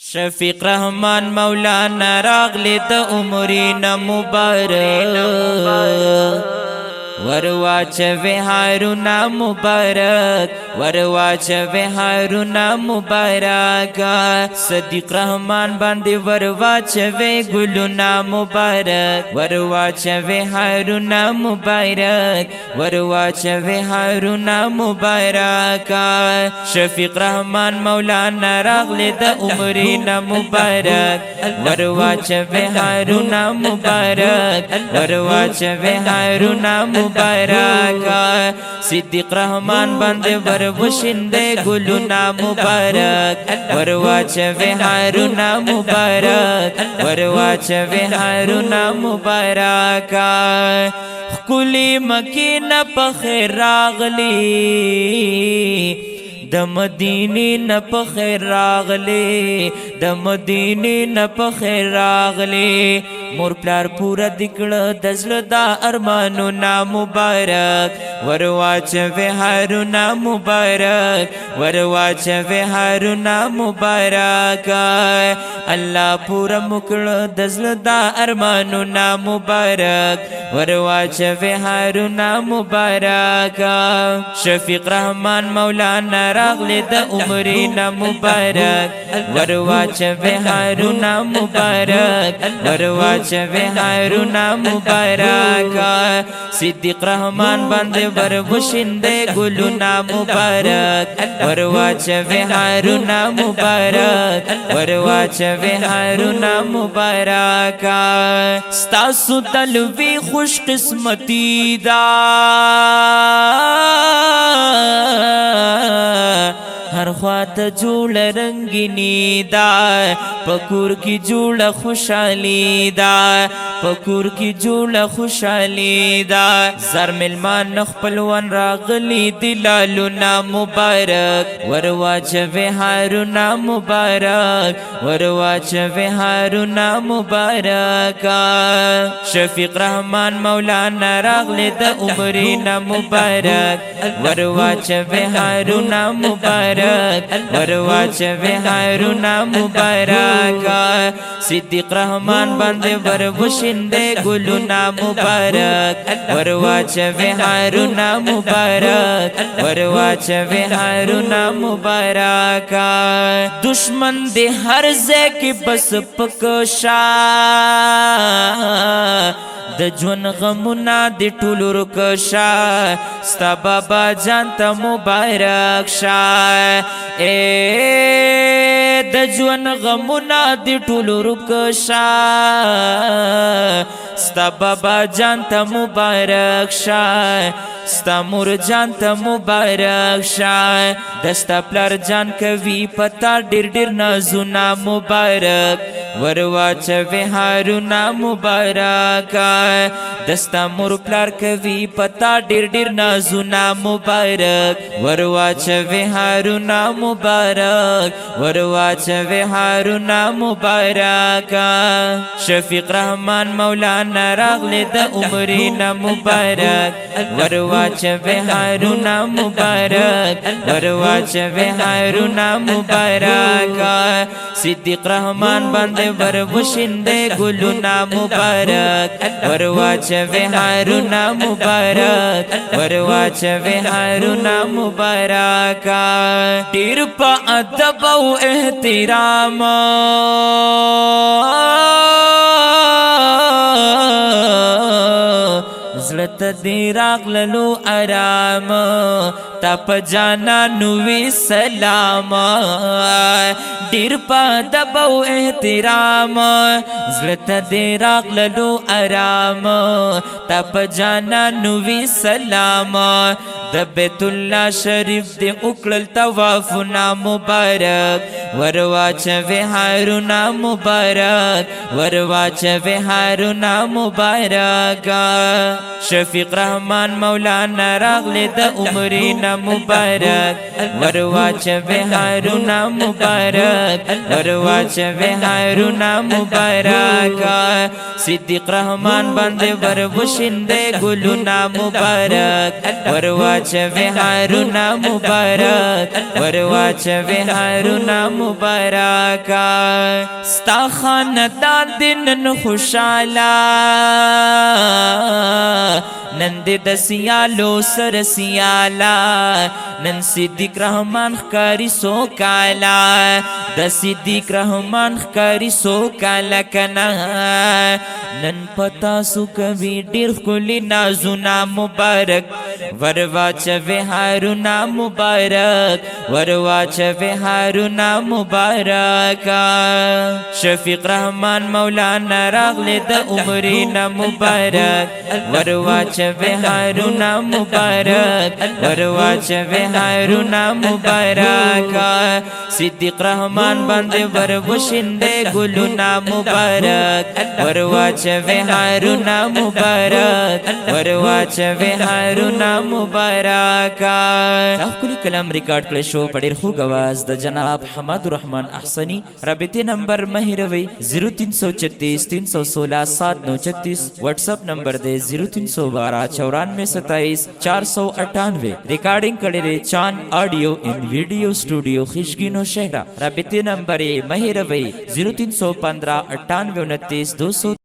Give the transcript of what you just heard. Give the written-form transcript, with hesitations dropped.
شفیق رحمان مولانا راغلی د عمرنا مبارک ورواچوی هارونا مبارک ورواچوی هارونا مبارک صدیق رحمان باندې ورواچوی ګلونا مبارک ورواچوی هارونا مبارک ورواچوی هارونا مبارک شفیق رحمان مولانا راغلی د عمرنا مبارک ورواچوی هارونا مبارک ورواچوی هارونا مبارک صدیق رحمان باندې وروشنده ګلونا مبارک ورواچوی هارونا مبارک ورواچوی هارونا مبارک خکلی مکینه په خیر راغلی د مدینې نه په خیر راغلی د مدینې نه په خیر راغلی مور پلار پورا دکړه د زړه دا ارمانونه مبارک ورواچوی هارونا مبارک ورواچوی هارونا مبارک الله پورا مکړه د زړه دا ارمانونه مبارک ورواچوی هارونا مبارک شفیق رحمان مولانا راغلی د عمرنا مبارک ورواچوی هارونا مبارک ورواچوی هارونا مبارک صدیق رحمان باندې وروشنده ګلونا مبارک ورواچوی هارونا مبارک ورواچوی هارونا مبارک ستاسو دلوی خوش قسمتی دا هر خواته جوړ رنگینی دا پکور کی جوړ خوشحالی دا پکور کی جوړ خوشحالی دا زر ملمان خپلوان راغلی دلالونا مبارک ورواچوی هارونا مبارک ورواچوی هارونا مبارک شفیق رحمان مولانا راغلی د عمرنا مبارک ورواچوی هارونا مبارک ورواچوی هارونا مبارک صدیق رحمان باندې وروشنده ګلونا مبارک ورواچوی هارونا مبارک ورواچوی هارونا مبارک دشمن دې هر ځای کې بس پکشا د ژوند غمونه د ټولو رکشا ستا بابا جان ته مبارک شه د ژوند غمونه د ټولو رکشا ستا بابا جان ته مبارک شه ستا مور جان ته مبارک شه دستا پلار جان کوي پتا ډیر ډیر نازونه مبارک ورواچوی هارونا مبارک دستا مور پلار کوي پتا ډیر ډیر نازونه مبارک ورواچوی هارونا مبارک ورواچوی هارونا مبارک شفیق رحمان مولانا راغلی د عمرنا مبارک ورواچوی هارونا مبارک ورواچوی هارونا مبارک صدیق رحمان باندې وروشنده ګلونا مبارک ورواچوی هارونا مبارک ورواچوی هارونا مبارک ډیر په ادب او احترام زړه دې راغللو آرام تا په جانانو وی سلام ډیر په ادب او احترام زړه دې راغللو آرام تا په جانانو وی سلام د بیت الله شریف دې وکړل طوافنا مبارک ورواچوی هارونا مبارک ورواچوی هارونا مبارک شفیق رحمان مولانا راغلی د عمرنا مبارک ورواچوی هارونا مبارک ورواچوی هارونا مبارک صدیق رحمان باندې وروشنده ګلونا مبارک ورواچوی واچوي هارونا مبارک ور واچوي هارونا مبارک ستا خاندان دنن خوشالا نن دې د سیالو سر سیالا نن صدیق رحمان ښکاري سو کالا د صدیق رحمان ښکاري سو کالا کنا نن پتا سو کوي ډیر ښکلي نازونه مبارک ور واچوي هارونا مبارک ور واچوي هارونا مبارک شفیق رحمان مولانا راغله د عمرنا مبارک ور واچوي هارونا مبارک ور واچوي هارونا مبارک صدیق رحمان باندې ور وشنده ګلونا مبارک ور واچوي هارونا مبارک ور واچوي هارونا مبارک خپل کلام ریکارډ کړی شو په ډېر خوږ आवाज د جناب حماد الرحمن احسنی رابطه نمبر مهیروي 0336 316 739 واتس اپ نمبر دی 0312 94 27 498 ریکارډینګ کړی دی چان آډیو ان ویډیو سټوډیو خشګینو شهر رابطه نمبر مهیروي 0315 98 29 200